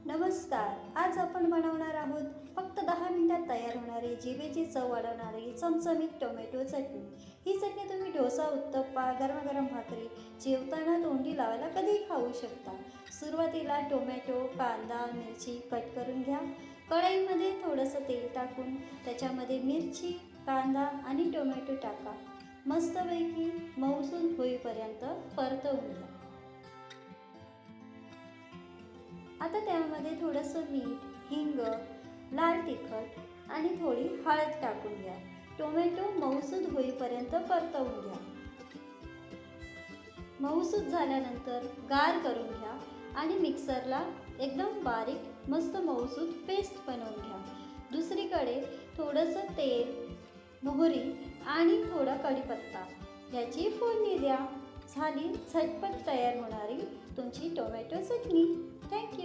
नमस्कार. आज आपण बनवणार आहोत फक्त 10 मिनिटात तयार होणारी जिभेची चव वाढवणारी चमचमीत टोमॅटो चटणी. ही चटणी तुम्ही डोसा, उत्तप्पा, गरमागरम भाकरी, जेवताना तोंडी लावायला कधीही खाऊ शकता. सुरुवातीला टोमॅटो, कांदा, मिरची कट करून घ्या. कढईमध्ये थोडंसं तेल टाकून त्याच्यामध्ये मिरची, कांदा आणि टोमॅटो टाका. मस्तपैकी मऊसूद होईपर्यंत परतवून घ्या. आता त्यामध्ये थोडंसं मीठ, हिंग, लाल तिखट आणि थोडी हळद टाकून घ्या. टोमॅटो मऊसूद होईपर्यंत परतवून घ्या. मऊसूद झाल्यानंतर गार करून घ्या आणि मिक्सरला एकदम बारीक मस्त मऊसूद पेस्ट बनवून घ्या. दुसरीकडे थोडंसं तेल, मोहरी आणि थोडा कढीपत्ता याची फोडणी द्या. झाली झटपट तयार होणारी तुमची टोमॅटो चटणी. थँक्यू.